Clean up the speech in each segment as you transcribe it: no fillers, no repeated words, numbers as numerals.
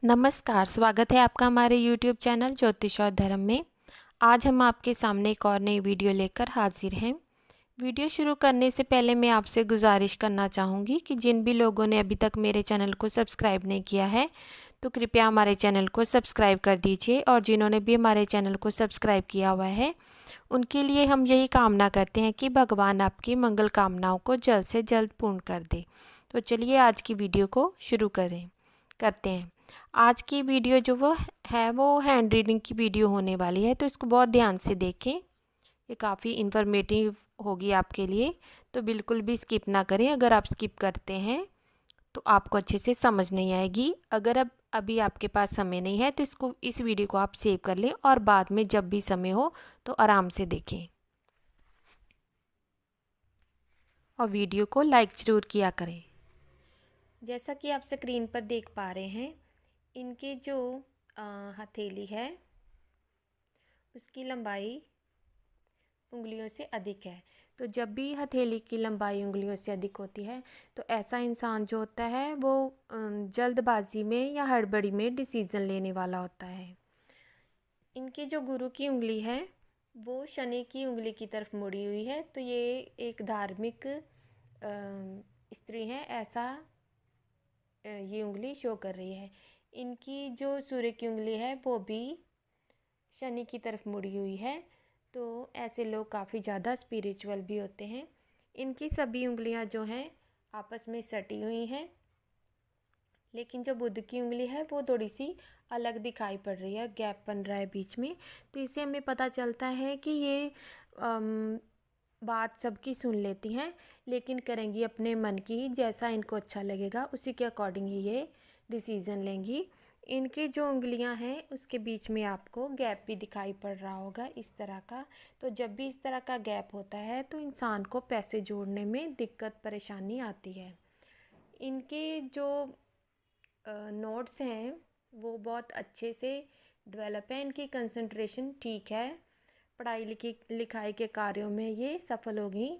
नमस्कार, स्वागत है आपका हमारे YouTube चैनल ज्योतिष और धर्म में। आज हम आपके सामने एक और नई वीडियो लेकर हाजिर हैं। वीडियो शुरू करने से पहले मैं आपसे गुजारिश करना चाहूँगी कि जिन भी लोगों ने अभी तक मेरे चैनल को सब्सक्राइब नहीं किया है, तो कृपया हमारे चैनल को सब्सक्राइब कर दीजिए। और जिन्होंने भी हमारे चैनल को सब्सक्राइब किया हुआ है, उनके लिए हम यही कामना करते हैं कि भगवान आपकी मंगल कामनाओं को जल्द से जल्द पूर्ण कर दे। तो चलिए आज की वीडियो को शुरू करते हैं। आज की वीडियो जो वो हैंड रीडिंग की वीडियो होने वाली है, तो इसको बहुत ध्यान से देखें। ये काफ़ी इन्फॉर्मेटिव होगी आपके लिए, तो बिल्कुल भी स्किप ना करें। अगर आप स्किप करते हैं तो आपको अच्छे से समझ नहीं आएगी। अगर अब अभी आपके पास समय नहीं है तो इस वीडियो को आप सेव कर लें और बाद में जब भी समय हो तो आराम से देखें। और वीडियो को लाइक ज़रूर किया करें। जैसा कि आप स्क्रीन पर देख पा रहे हैं, इनकी जो हथेली है उसकी लंबाई उंगलियों से अधिक है। तो जब भी हथेली की लंबाई उंगलियों से अधिक होती है तो ऐसा इंसान जो होता है वो जल्दबाजी में या हड़बड़ी में डिसीज़न लेने वाला होता है। इनकी जो गुरु की उंगली है वो शनि की उंगली की तरफ मुड़ी हुई है। तो ये एक धार्मिक स्त्री है, ऐसा ये उंगली शो कर रही है। इनकी जो सूर्य की उंगली है वो भी शनि की तरफ मुड़ी हुई है। तो ऐसे लोग काफ़ी ज़्यादा स्पिरिचुअल भी होते हैं। इनकी सभी उंगलियां जो हैं आपस में सटी हुई हैं, लेकिन जो बुध की उंगली है वो थोड़ी सी अलग दिखाई पड़ रही है, गैप बन रहा है बीच में। तो इससे हमें पता चलता है कि ये बात सबकी सुन लेती हैं, लेकिन करेंगी अपने मन की, जैसा इनको अच्छा लगेगा उसी के अकॉर्डिंग ही ये डिसीज़न लेंगी। इनकी जो उंगलियां हैं उसके बीच में आपको गैप भी दिखाई पड़ रहा होगा इस तरह का। तो जब भी इस तरह का गैप होता है तो इंसान को पैसे जोड़ने में दिक्कत परेशानी आती है। इनके जो नोट्स हैं वो बहुत अच्छे से डेवलप है। इनकी कंसंट्रेशन ठीक है, पढ़ाई लिखाई के कार्यों में ये सफल होगी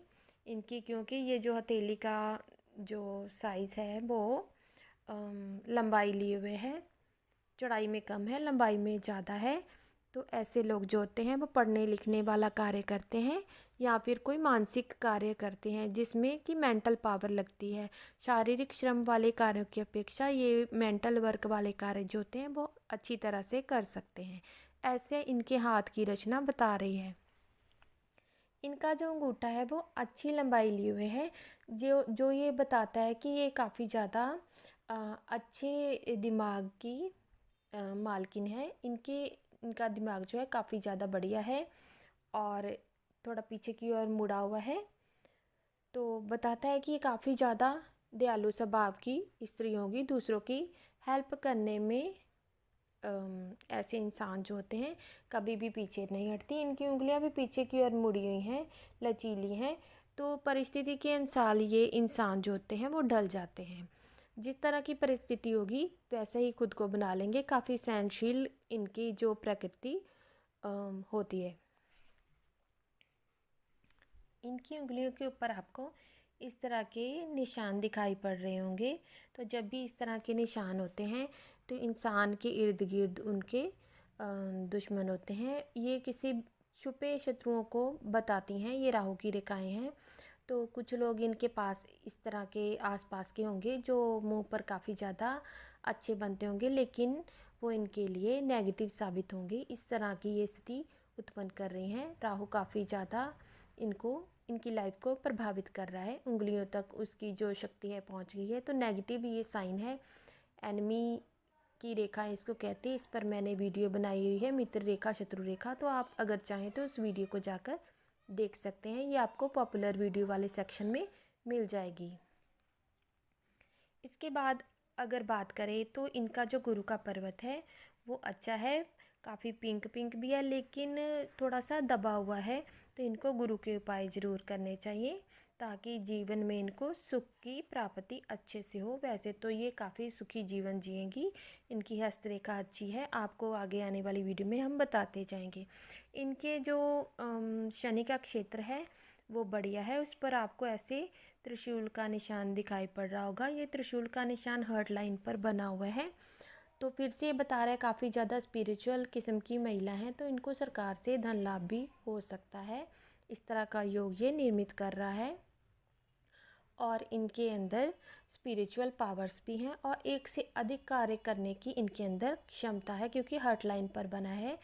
इनकी, क्योंकि ये जो हथेली का जो साइज़ है वो लंबाई लिए हुए है, चौड़ाई में कम है, लंबाई में ज़्यादा है। तो ऐसे लोग जो होते हैं वो पढ़ने लिखने वाला कार्य करते हैं या फिर कोई मानसिक कार्य करते हैं जिसमें कि मेंटल पावर लगती है। शारीरिक श्रम वाले कार्यों की अपेक्षा ये मेंटल वर्क वाले कार्य जो होते हैं वो अच्छी तरह से कर सकते हैं। ऐसे इनके हाथ की रचना बता रही है। इनका जो अंगूठा है वो अच्छी लंबाई लिए हुए है, जो जो ये बताता है कि ये काफ़ी ज़्यादा अच्छे दिमाग की मालकिन है। इनका दिमाग जो है काफ़ी ज़्यादा बढ़िया है और थोड़ा पीछे की ओर मुड़ा हुआ है। तो बताता है कि ये काफ़ी ज़्यादा दयालु स्वभाव की स्त्री होगी, दूसरों की हेल्प करने में ऐसे इंसान जो होते हैं कभी भी पीछे नहीं हटती। इनकी उंगलियां भी पीछे की ओर मुड़ी हुई हैं, लचीली हैं। तो परिस्थिति के अनुसार ये इंसान जो होते हैं वो ढल जाते हैं। जिस तरह की परिस्थिति होगी वैसे ही खुद को बना लेंगे। काफ़ी सहनशील इनकी जो प्रकृति होती है। इनकी उंगलियों के ऊपर आपको इस तरह के निशान दिखाई पड़ रहे होंगे। तो जब भी इस तरह के निशान होते हैं तो इंसान के इर्द गिर्द उनके दुश्मन होते हैं। ये किसी छुपे शत्रुओं को बताती हैं। ये राहु की रेखाएं हैं। तो कुछ लोग इनके पास इस तरह के आसपास के होंगे जो मुंह पर काफ़ी ज़्यादा अच्छे बनते होंगे, लेकिन वो इनके लिए नेगेटिव साबित होंगे। इस तरह की ये स्थिति उत्पन्न कर रही हैं। राहु काफ़ी ज़्यादा इनकी लाइफ को प्रभावित कर रहा है। उंगलियों तक उसकी जो शक्ति है पहुंच गई है। तो नेगेटिव ये साइन है, एनिमी की रेखा इसको कहते हैं। इस पर मैंने वीडियो बनाई हुई है, मित्र रेखा शत्रु रेखा। तो आप अगर चाहें तो उस वीडियो को जाकर देख सकते हैं, ये आपको पॉपुलर वीडियो वाले सेक्शन में मिल जाएगी। इसके बाद अगर बात करें तो इनका जो गुरु का पर्वत है वो अच्छा है, काफ़ी पिंक पिंक भी है, लेकिन थोड़ा सा दबा हुआ है। तो इनको गुरु के उपाय ज़रूर करने चाहिए ताकि जीवन में इनको सुख की प्राप्ति अच्छे से हो। वैसे तो ये काफ़ी सुखी जीवन जिएंगी। इनकी हस्तरेखा अच्छी है, आपको आगे आने वाली वीडियो में हम बताते जाएंगे। इनके जो शनि का क्षेत्र है वो बढ़िया है, उस पर आपको ऐसे त्रिशूल का निशान दिखाई पड़ रहा होगा। ये त्रिशूल का निशान हर्ट लाइन पर बना हुआ है। तो फिर से ये बता रहा है काफ़ी ज़्यादा स्पिरिचुअल किस्म की महिला हैं, तो इनको सरकार से धन लाभ भी हो सकता है। इस तरह का योग ये निर्मित कर रहा है और इनके अंदर स्पिरिचुअल पावर्स भी हैं और एक से अधिक कार्य करने की इनके अंदर क्षमता है, क्योंकि हार्ट लाइन पर बना है।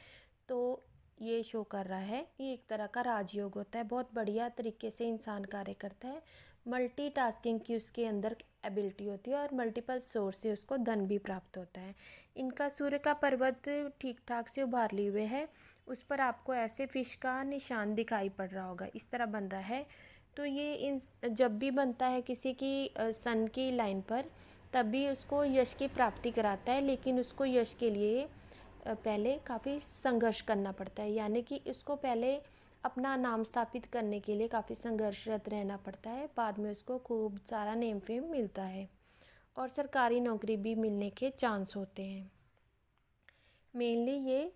तो ये शो कर रहा है ये एक तरह का राजयोग होता है, बहुत बढ़िया तरीके से इंसान कार्य करता है। मल्टीटास्किंग की उसके अंदर एबिलिटी होती है और मल्टीपल सोर्स से उसको धन भी प्राप्त होता है। इनका सूर्य का पर्वत ठीक ठाक से उभार लिए हुए है, उस पर आपको ऐसे फिश का निशान दिखाई पड़ रहा होगा, इस तरह बन रहा है। तो ये इन जब भी बनता है किसी की सन की लाइन पर, तभी उसको यश की प्राप्ति कराता है, लेकिन उसको यश के लिए पहले काफ़ी संघर्ष करना पड़ता है, यानी कि उसको पहले अपना नाम स्थापित करने के लिए काफ़ी संघर्षरत रहना पड़ता है। बाद में उसको खूब सारा नेम फेम मिलता है और सरकारी नौकरी भी मिलने के चांस होते हैं। मेनली ये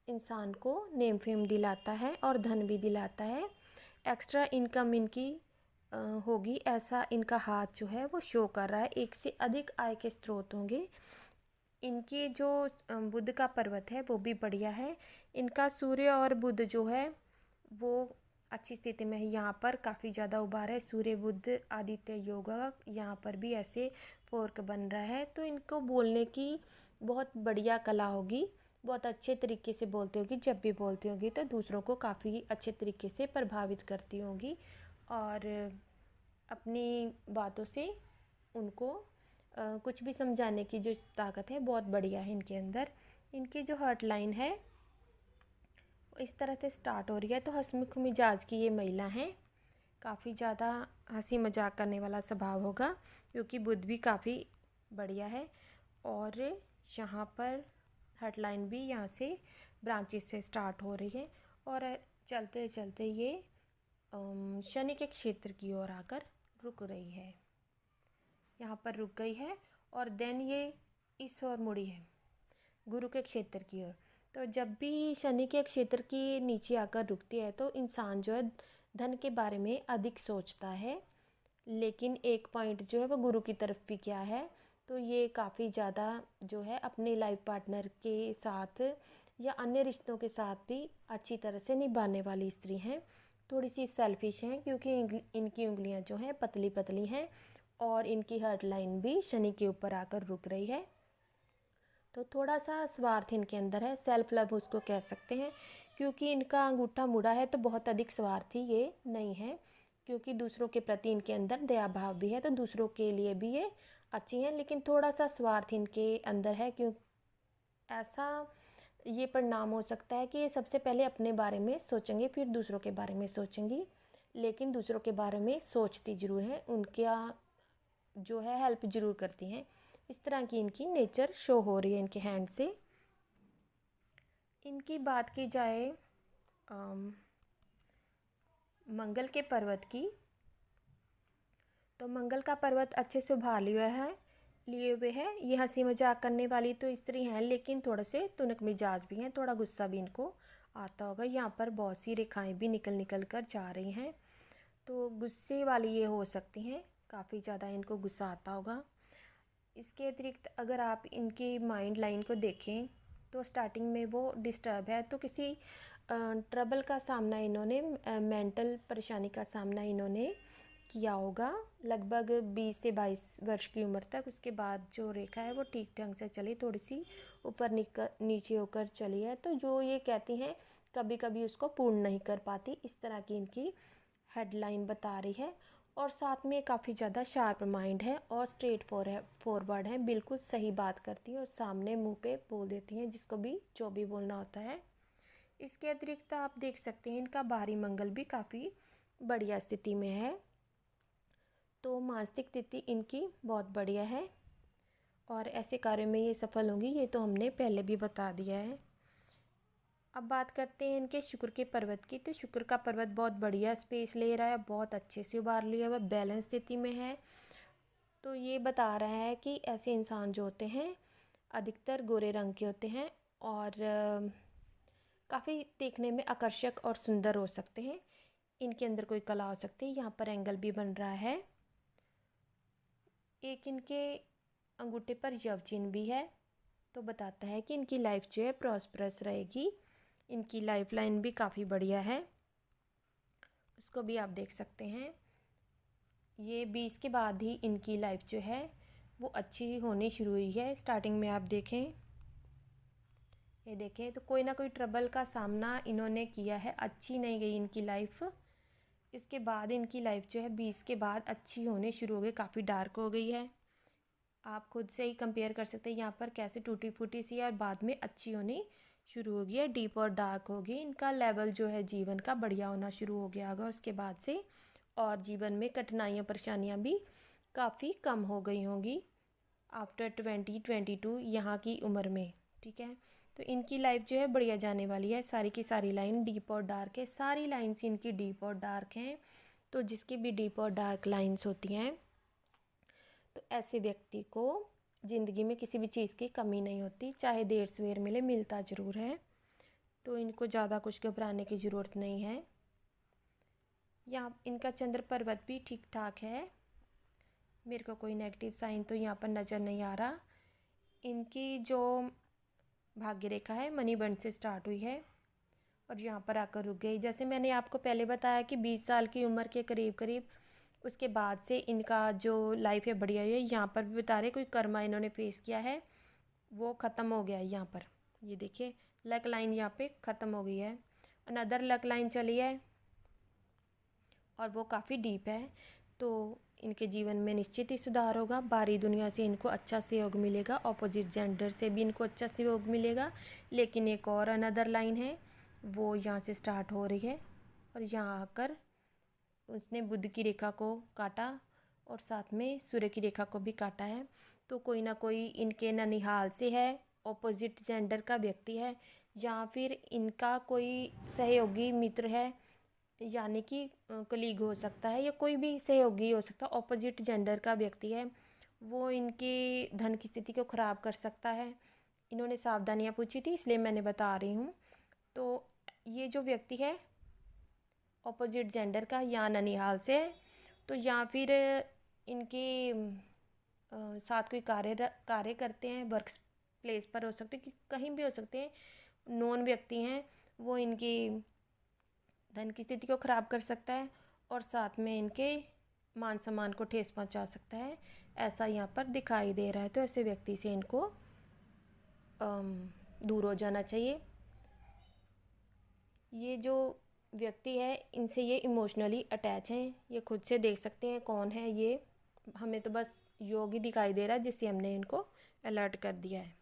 इंसान को नेम फेम दिलाता है और धन भी दिलाता है। एक्स्ट्रा इनकम इनकी होगी, ऐसा इनका हाथ जो है वो शो कर रहा है। एक से अधिक आय के स्रोत होंगे। इनकी जो बुध का पर्वत है वो भी बढ़िया है। इनका सूर्य और बुध जो है वो अच्छी स्थिति में है। यहाँ पर काफ़ी ज़्यादा उभार है, सूर्य बुध आदित्य योगा, यहाँ पर भी ऐसे फोर्क बन रहा है। तो इनको बोलने की बहुत बढ़िया कला होगी, बहुत अच्छे तरीके से बोलती होगी। जब भी बोलती होगी तो दूसरों को काफ़ी अच्छे तरीके से प्रभावित करती होगी और अपनी बातों से उनको कुछ भी समझाने की जो ताकत है बहुत बढ़िया है इनके अंदर। इनकी जो हार्ट लाइन है इस तरह से स्टार्ट हो रही है। तो हंसमुख मिजाज की ये महिला हैं, काफ़ी ज़्यादा हंसी मजाक करने वाला स्वभाव होगा, क्योंकि बुध भी काफ़ी बढ़िया है। और यहाँ पर हार्ट लाइन भी यहाँ से ब्रांचेस से स्टार्ट हो रही है और चलते चलते ये शनि के क्षेत्र की ओर आकर रुक रही है। यहाँ पर रुक गई है और देन ये इस ओर मुड़ी है, गुरु के क्षेत्र की ओर। तो जब भी शनि के क्षेत्र की नीचे आकर रुकती है तो इंसान जो है धन के बारे में अधिक सोचता है, लेकिन एक पॉइंट जो है वो गुरु की तरफ भी क्या है। तो ये काफ़ी ज़्यादा जो है अपने लाइफ पार्टनर के साथ या अन्य रिश्तों के साथ भी अच्छी तरह से निभाने वाली स्त्री हैं। थोड़ी सी सेल्फिश हैं, क्योंकि इनकी उंगलियां जो हैं पतली पतली हैं और इनकी हार्ट लाइन भी शनि के ऊपर आकर रुक रही है। तो थोड़ा सा स्वार्थ इनके अंदर है, सेल्फ लव उसको कह सकते हैं, क्योंकि इनका अंगूठा मुड़ा है। तो बहुत अधिक स्वार्थी ये नहीं है, क्योंकि दूसरों के प्रति इनके अंदर दया भाव भी है, तो दूसरों के लिए भी ये अच्छी हैं। लेकिन थोड़ा सा स्वार्थ इनके अंदर है, क्यों ऐसा ये परिणाम हो सकता है कि ये सबसे पहले अपने बारे में सोचेंगे, फिर दूसरों के बारे में सोचेंगी, लेकिन दूसरों के बारे में सोचती ज़रूर हैं, उनका जो है हेल्प ज़रूर करती हैं। इस तरह की इनकी नेचर शो हो रही है इनके हैंड से। इनकी बात की जाए मंगल के पर्वत की, तो मंगल का पर्वत अच्छे से उभार लिए हुए है। ये हंसी मजाक करने वाली तो स्त्री हैं, लेकिन थोड़े से तुनक मिजाज भी हैं, थोड़ा गुस्सा भी इनको आता होगा। यहाँ पर बहुत सी रेखाएं भी निकल निकल कर जा रही हैं, तो गुस्से वाली ये हो सकती हैं, काफ़ी ज़्यादा इनको गुस्सा आता होगा। इसके अतिरिक्त अगर आप इनकी माइंड लाइन को देखें तो स्टार्टिंग में वो डिस्टर्ब है, तो किसी ट्रबल का सामना इन्होंने, मेंटल परेशानी का सामना इन्होंने किया होगा लगभग 20 से 22 वर्ष की उम्र तक। उसके बाद जो रेखा है वो ठीक ढंग से चली, थोड़ी सी ऊपर नीचे होकर चली है। तो जो ये कहती हैं कभी कभी उसको पूर्ण नहीं कर पाती, इस तरह की इनकी हेडलाइन बता रही है। और साथ में काफ़ी ज़्यादा शार्प माइंड है और स्ट्रेट फॉरवर्ड है, बिल्कुल सही बात करती है और सामने मुंह पे बोल देती हैं जिसको भी जो भी बोलना होता है। इसके अतिरिक्त आप देख सकते हैं इनका बाहरी मंगल भी काफ़ी बढ़िया स्थिति में है, तो मानसिक स्थिति इनकी बहुत बढ़िया है और ऐसे कार्यों में ये सफल होंगी, ये तो हमने पहले भी बता दिया है। अब बात करते हैं इनके शुक्र के पर्वत की। तो शुक्र का पर्वत बहुत बढ़िया स्पेस ले रहा है, बहुत अच्छे से उभार लिया हुआ, बैलेंस स्थिति में है। तो ये बता रहा है कि ऐसे इंसान जो होते हैं अधिकतर गोरे रंग के होते हैं और काफ़ी देखने में आकर्षक और सुंदर हो सकते हैं। इनके अंदर कोई कला हो सकती है। यहाँ पर एंगल भी बन रहा है, एक इनके अंगूठे पर यव चिन्ह भी है, तो बताता है कि इनकी लाइफ जो है प्रॉस्परस रहेगी। इनकी लाइफ लाइन भी काफ़ी बढ़िया है, उसको भी आप देख सकते हैं। ये 20 के बाद ही इनकी लाइफ जो है वो अच्छी होनी शुरू हुई है। स्टार्टिंग में आप देखें, ये देखें तो कोई ना कोई ट्रबल का सामना इन्होंने किया है, अच्छी नहीं गई इनकी लाइफ। इसके बाद इनकी लाइफ जो है 20 के बाद अच्छी होने शुरू हो गई, काफ़ी डार्क हो गई है। आप खुद से ही कंपेयर कर सकते हैं यहाँ पर कैसे टूटी फूटी सी है और बाद में अच्छी होनी शुरू हो गई है, डीप और डार्क हो गई। इनका लेवल जो है जीवन का बढ़िया होना शुरू हो गया होगा उसके बाद से, और जीवन में कठिनाइयाँ परेशानियाँ भी काफ़ी कम हो गई होंगी आफ्टर 2022 यहाँ की उम्र में। ठीक है, तो इनकी लाइफ जो है बढ़िया जाने वाली है। सारी की सारी लाइन डीप और डार्क है, सारी लाइन्स इनकी डीप और डार्क हैं। तो जिसकी भी डीप और डार्क लाइन्स होती हैं तो ऐसे व्यक्ति को ज़िंदगी में किसी भी चीज़ की कमी नहीं होती, चाहे देर सवेर मिले, मिलता ज़रूर है। तो इनको ज़्यादा कुछ घबराने की ज़रूरत नहीं है। यहाँ इनका चंद्र पर्वत भी ठीक ठाक है, मेरे को कोई नेगेटिव साइन तो यहाँ पर नज़र नहीं आ रहा। इनकी जो भाग्य रेखा है मणिबंध से स्टार्ट हुई है और यहाँ पर आकर रुक गई। जैसे मैंने आपको पहले बताया कि 20 साल की उम्र के करीब करीब उसके बाद से इनका जो लाइफ है बढ़िया है। यहाँ पर भी बता रहे कोई कर्मा इन्होंने फेस किया है वो ख़त्म हो गया है। यहाँ पर ये देखिए लक लाइन यहाँ पे ख़त्म हो गई है, अनदर लक लाइन चली है और वो काफ़ी डीप है। तो इनके जीवन में निश्चित ही सुधार होगा, बाहरी दुनिया से इनको अच्छा सहयोग मिलेगा, ऑपोजिट जेंडर से भी इनको अच्छा सहयोग मिलेगा। लेकिन एक और अनदर लाइन है वो यहाँ से स्टार्ट हो रही है और यहाँ आकर उसने बुध की रेखा को काटा और साथ में सूर्य की रेखा को भी काटा है। तो कोई ना कोई इनके ननिहाल से है, ऑपोजिट जेंडर का व्यक्ति है, या फिर इनका कोई सहयोगी मित्र है, यानी कि कलीग हो सकता है या कोई भी सहयोगी हो सकता है। ऑपोजिट जेंडर का व्यक्ति है, वो इनकी धन की स्थिति को ख़राब कर सकता है। इन्होंने सावधानियाँ पूछी थी इसलिए मैंने बता रही हूँ। तो ये जो व्यक्ति है ऑपोजिट जेंडर का या ननिहाल से है, तो या फिर इनके साथ कोई कार्य करते हैं, वर्क प्लेस पर हो सकते हैं कि कहीं भी हो सकते हैं, नॉन व्यक्ति हैं, वो इनकी धन की स्थिति को ख़राब कर सकता है और साथ में इनके मान सम्मान को ठेस पहुंचा सकता है, ऐसा यहाँ पर दिखाई दे रहा है। तो ऐसे व्यक्ति से इनको दूर हो जाना चाहिए। ये जो व्यक्ति है इनसे ये इमोशनली अटैच हैं, ये खुद से देख सकते हैं कौन है ये, हमें तो बस योग ही दिखाई दे रहा है जिससे हमने इनको अलर्ट कर दिया है।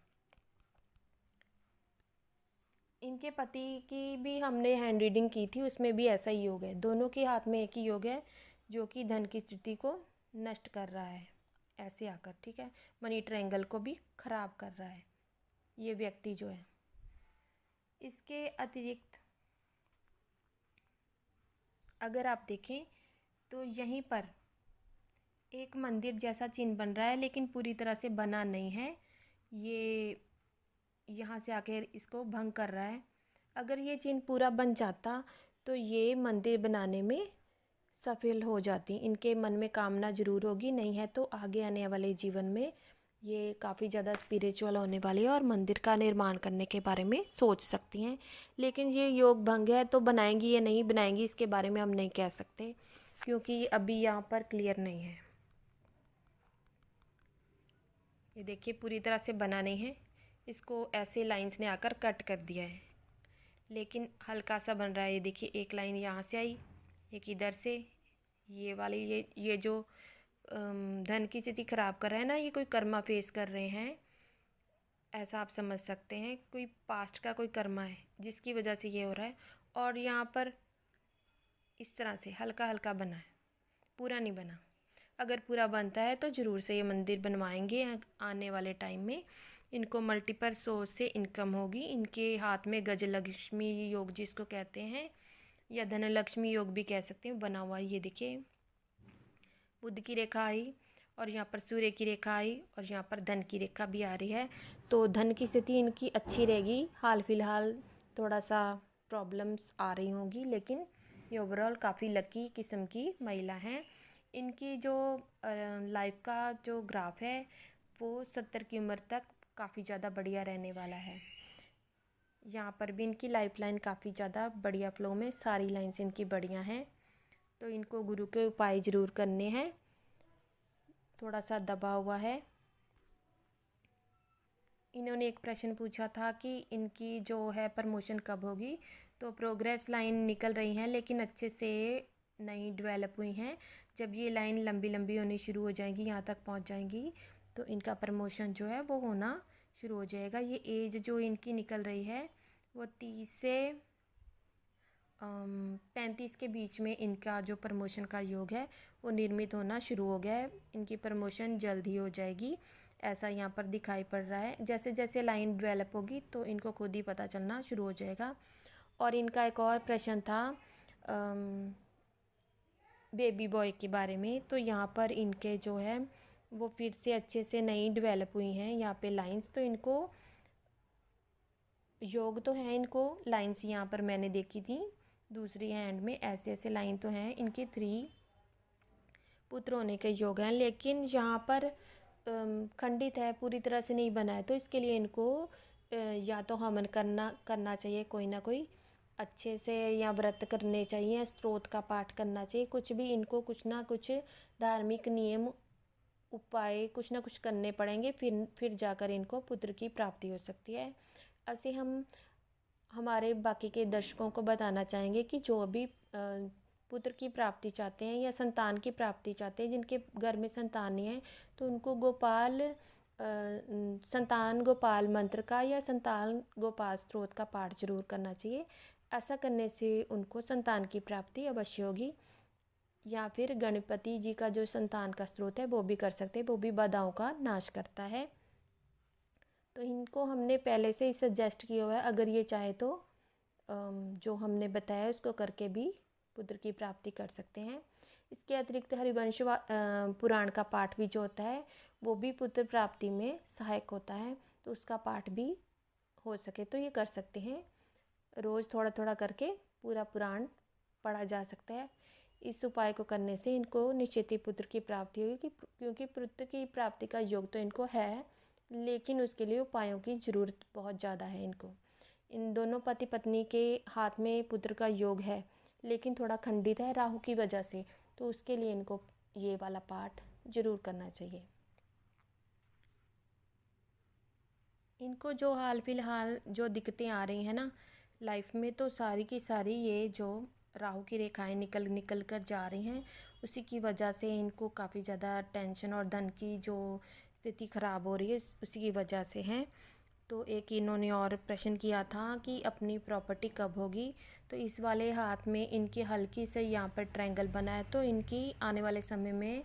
इनके पति की भी हमने हैंड रीडिंग की थी, उसमें भी ऐसा ही योग है, दोनों के हाथ में एक ही योग है जो कि धन की स्थिति को नष्ट कर रहा है ऐसे आकर। ठीक है, मनी ट्रायंगल को भी खराब कर रहा है ये व्यक्ति जो है। इसके अतिरिक्त अगर आप देखें तो यहीं पर एक मंदिर जैसा चिन्ह बन रहा है, लेकिन पूरी तरह से बना नहीं है, ये यहाँ से आकर इसको भंग कर रहा है। अगर ये चिन्ह पूरा बन जाता तो ये मंदिर बनाने में सफल हो जाती, इनके मन में कामना जरूर होगी, नहीं है तो आगे आने वाले जीवन में ये काफ़ी ज़्यादा स्पिरिचुअल होने वाली है और मंदिर का निर्माण करने के बारे में सोच सकती हैं। लेकिन ये योग भंग है, तो बनाएंगी या नहीं बनाएंगी इसके बारे में हम नहीं कह सकते, क्योंकि अभी यहाँ पर क्लियर नहीं है। ये देखिए पूरी तरह से बना नहीं है, इसको ऐसे लाइंस ने आकर कट कर दिया है, लेकिन हल्का सा बन रहा है। ये देखिए एक लाइन यहाँ से आई, एक इधर से, ये वाली ये जो धन की स्थिति खराब कर रहा है ना, ये कोई कर्मा फेस कर रहे हैं, ऐसा आप समझ सकते हैं। कोई पास्ट का कोई कर्मा है जिसकी वजह से ये हो रहा है। और यहाँ पर इस तरह से हल्का हल्का बना है, पूरा नहीं बना। अगर पूरा बनता है तो ज़रूर से ये मंदिर बनवाएंगे आने वाले टाइम में। इनको मल्टीपल सोर्स से इनकम होगी। इनके हाथ में गजलक्ष्मी योग जिसको कहते हैं, या धनलक्ष्मी योग भी कह सकते हैं, बना हुआ। ये देखिए बुध की रेखा आई और यहाँ पर सूर्य की रेखा आई और यहाँ पर धन की रेखा भी आ रही है। तो धन की स्थिति इनकी अच्छी रहेगी। हाल फिलहाल थोड़ा सा प्रॉब्लम्स आ रही होंगी, लेकिन ये ओवरऑल काफ़ी लकी किस्म की महिला हैं। इनकी जो लाइफ का जो ग्राफ है वो 70 की उम्र तक काफ़ी ज़्यादा बढ़िया रहने वाला है। यहाँ पर भी इनकी लाइफ लाइन काफ़ी ज़्यादा बढ़िया फ्लो में, सारी लाइन्स इनकी बढ़िया हैं। तो इनको गुरु के उपाय ज़रूर करने हैं। थोड़ा सा दबा हुआ है। इन्होंने एक प्रश्न पूछा था कि इनकी जो है प्रमोशन कब होगी, तो प्रोग्रेस लाइन निकल रही हैं लेकिन अच्छे से नहीं डेवलप हुई हैं। जब ये लाइन लंबी लंबी होनी शुरू हो जाएंगी, यहाँ तक पहुँच जाएंगी, तो इनका प्रमोशन जो है वो होना शुरू हो जाएगा। ये एज जो इनकी निकल रही है वो 30 से 35 के बीच में इनका जो प्रमोशन का योग है वो निर्मित होना शुरू हो गया है। इनकी प्रमोशन जल्द ही हो जाएगी, ऐसा यहाँ पर दिखाई पड़ रहा है। जैसे जैसे लाइन डेवलप होगी तो इनको खुद ही पता चलना शुरू हो जाएगा। और इनका एक और प्रश्न था बेबी बॉय के बारे में, तो यहाँ पर इनके जो है वो फिर से अच्छे से नहीं डेवलप हुई हैं यहाँ पे लाइंस। तो इनको योग तो है, इनको लाइंस यहाँ पर मैंने देखी थी दूसरी हैंड में, ऐसे ऐसे लाइन तो हैं इनके 3 पुत्र होने के योग हैं, लेकिन यहाँ पर खंडित है, पूरी तरह से नहीं बना है। तो इसके लिए इनको या तो हवन करना चाहिए कोई ना कोई अच्छे से, या व्रत करने चाहिए, स्तोत्र का पाठ करना चाहिए, कुछ भी इनको कुछ ना कुछ धार्मिक नियम उपाय कुछ ना कुछ करने पड़ेंगे, फिर जाकर इनको पुत्र की प्राप्ति हो सकती है। ऐसे हम हमारे बाकी के दर्शकों को बताना चाहेंगे कि जो अभी पुत्र की प्राप्ति चाहते हैं या संतान की प्राप्ति चाहते हैं, जिनके घर में संतान नहीं है, तो उनको संतान गोपाल मंत्र का या संतान गोपाल स्तोत्र का पाठ जरूर करना चाहिए। ऐसा करने से उनको संतान की प्राप्ति अवश्य होगी। या फिर गणपति जी का जो संतान का स्रोत है वो भी कर सकते हैं, वो भी बाधाओं का नाश करता है। तो इनको हमने पहले से ही सजेस्ट किया हुआ है, अगर ये चाहे तो जो हमने बताया उसको करके भी पुत्र की प्राप्ति कर सकते हैं। इसके अतिरिक्त हरिवंश पुराण का पाठ भी जो होता है वो भी पुत्र प्राप्ति में सहायक होता है, तो उसका पाठ भी हो सके तो ये कर सकते हैं। रोज़ थोड़ा थोड़ा करके पूरा पुराण पढ़ा जा सकता है। इस उपाय को करने से इनको निश्चित ही पुत्र की प्राप्ति होगी, क्योंकि पुत्र की प्राप्ति का योग तो इनको है, लेकिन उसके लिए उपायों की ज़रूरत बहुत ज़्यादा है इनको। इन दोनों पति पत्नी के हाथ में पुत्र का योग है, लेकिन थोड़ा खंडित है राहु की वजह से, तो उसके लिए इनको ये वाला पाठ ज़रूर करना चाहिए। इनको जो हाल फिलहाल जो दिक्कतें आ रही हैं ना लाइफ में, तो सारी की सारी ये जो राहु की रेखाएं निकल कर जा रही हैं, उसी की वजह से इनको काफ़ी ज़्यादा टेंशन और धन की जो स्थिति ख़राब हो रही है उसी की वजह से है। तो एक इन्होंने और प्रश्न किया था कि अपनी प्रॉपर्टी कब होगी, तो इस वाले हाथ में इनकी हल्की से यहाँ पर ट्रायंगल बना है, तो इनकी आने वाले समय में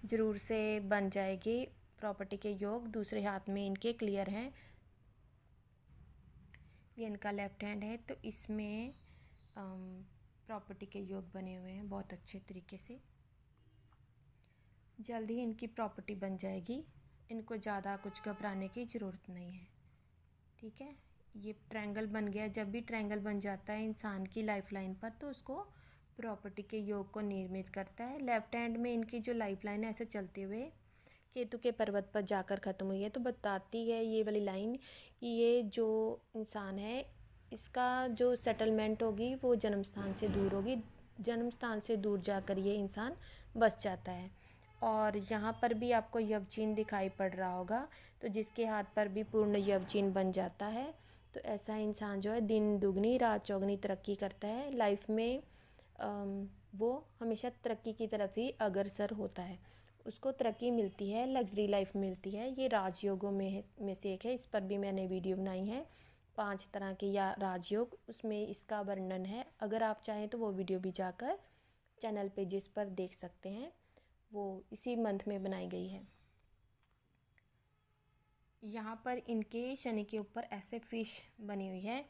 ज़रूर से बन जाएगी प्रॉपर्टी के योग। दूसरे हाथ में इनके क्लियर हैं, ये इनका लेफ्ट हैंड है, तो इसमें प्रॉपर्टी के योग बने हुए हैं बहुत अच्छे तरीके से। जल्द ही इनकी प्रॉपर्टी बन जाएगी, इनको ज़्यादा कुछ घबराने की ज़रूरत नहीं है। ठीक है, ये ट्रायंगल बन गया। जब भी ट्रायंगल बन जाता है इंसान की लाइफ लाइन पर, तो उसको प्रॉपर्टी के योग को निर्मित करता है। लेफ्ट हैंड में इनकी जो लाइफ लाइन है ऐसे चलते हुए केतु के पर्वत पर जाकर ख़त्म हुई है, तो बताती है ये वाली लाइन कि ये जो इंसान है इसका जो सेटलमेंट होगी वो जन्म स्थान से दूर होगी, जन्म स्थान से दूर जाकर ये इंसान बस जाता है। और यहाँ पर भी आपको यवचिन्ह दिखाई पड़ रहा होगा, तो जिसके हाथ पर भी पूर्ण यवचिन्ह बन जाता है, तो ऐसा इंसान जो है दिन दुगनी रात चौगनी तरक्की करता है लाइफ में। वो हमेशा तरक्की की तरफ ही अग्रसर होता है, उसको तरक्की मिलती है, लग्जरी लाइफ मिलती है। ये राजयोगों में से एक है, इस पर भी मैंने वीडियो बनाई है 5 तरह के या राजयोग, उसमें इसका वर्णन है। अगर आप चाहें तो वो वीडियो भी जाकर चैनल पे जिस पर देख सकते हैं, वो इसी मंथ में बनाई गई है। यहाँ पर इनके शनि के ऊपर ऐसे फिश बनी हुई है,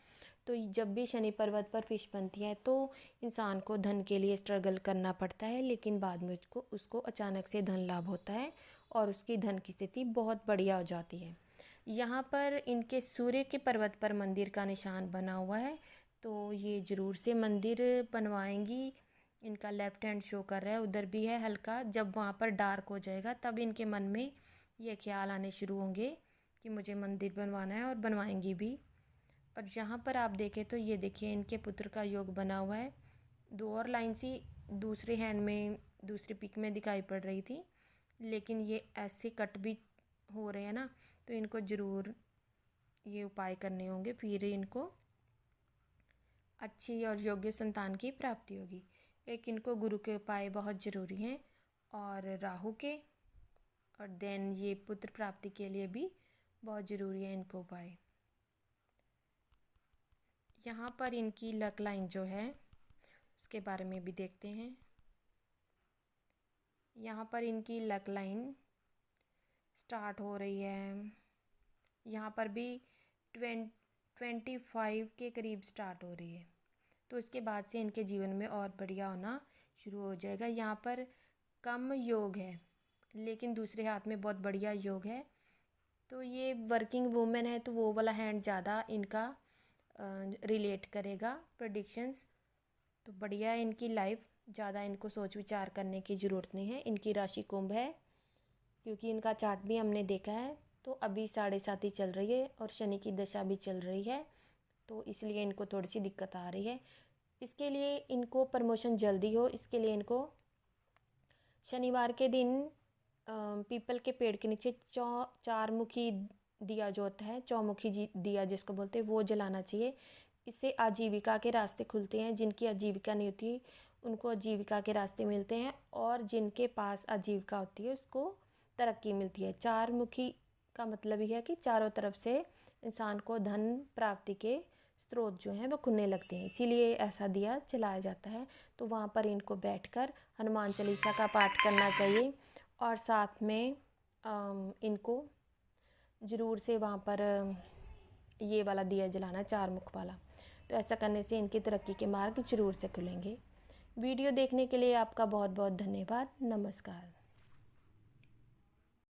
तो जब भी शनि पर्वत पर फिश बनती है तो इंसान को धन के लिए स्ट्रगल करना पड़ता है, लेकिन बाद में उसको अचानक से धन लाभ होता है और उसकी धन की स्थिति बहुत बढ़िया हो जाती है। यहाँ पर इनके सूर्य के पर्वत पर मंदिर का निशान बना हुआ है, तो ये ज़रूर से मंदिर बनवाएंगी। इनका लेफ्ट हैंड शो कर रहा है, उधर भी है हल्का। जब वहाँ पर डार्क हो जाएगा तब इनके मन में ये ख्याल आने शुरू होंगे कि मुझे मंदिर बनवाना है और बनवाएंगी भी। और यहाँ पर आप देखें तो ये देखिए इनके पुत्र का योग बना हुआ है। 2 और लाइन सी दूसरे हैंड में दूसरी पिक में दिखाई पड़ रही थी, लेकिन ये ऐसे कट भी हो रहे हैं ना, तो इनको ज़रूर ये उपाय करने होंगे, फिर इनको अच्छी और योग्य संतान की प्राप्ति होगी। एक इनको गुरु के उपाय बहुत ज़रूरी हैं और राहु के, और देन ये पुत्र प्राप्ति के लिए भी बहुत ज़रूरी है इनको उपाय। यहाँ पर इनकी लक लाइन जो है उसके बारे में भी देखते हैं। यहाँ पर इनकी लक लाइन स्टार्ट हो रही है, यहाँ पर भी 25 के करीब स्टार्ट हो रही है, तो इसके बाद से इनके जीवन में और बढ़िया होना शुरू हो जाएगा। यहाँ पर कम योग है, लेकिन दूसरे हाथ में बहुत बढ़िया योग है। तो ये वर्किंग वूमेन है, तो वो वाला हैंड ज़्यादा इनका रिलेट करेगा प्रेडिक्शंस। तो बढ़िया है इनकी लाइफ, ज़्यादा इनको सोच विचार करने की ज़रूरत नहीं है। इनकी राशि कुंभ है, क्योंकि इनका चार्ट भी हमने देखा है, तो अभी 7.5 ही चल रही है और शनि की दशा भी चल रही है, तो इसलिए इनको थोड़ी सी दिक्कत आ रही है। इसके लिए इनको प्रमोशन जल्दी हो, इसके लिए इनको शनिवार के दिन पीपल के पेड़ के नीचे 4 मुखी दिया जो होता है, चौमुखी दिया जिसको बोलते हैं, वो जलाना चाहिए। इससे आजीविका के रास्ते खुलते हैं। जिनकी आजीविका नहीं होती उनको आजीविका के रास्ते मिलते हैं, और जिनके पास आजीविका होती है उसको तरक्की मिलती है। 4 मुखी का मतलब यह है कि चारों तरफ से इंसान को धन प्राप्ति के स्रोत जो हैं वो खुलने लगते हैं, इसीलिए ऐसा दिया जलाया जाता है। तो वहाँ पर इनको बैठकर हनुमान चालीसा का पाठ करना चाहिए, और साथ में इनको ज़रूर से वहाँ पर ये वाला दिया जलाना, 4 मुख वाला। तो ऐसा करने से इनकी तरक्की के मार्ग ज़रूर से खुलेंगे। वीडियो देखने के लिए आपका बहुत बहुत धन्यवाद। नमस्कार।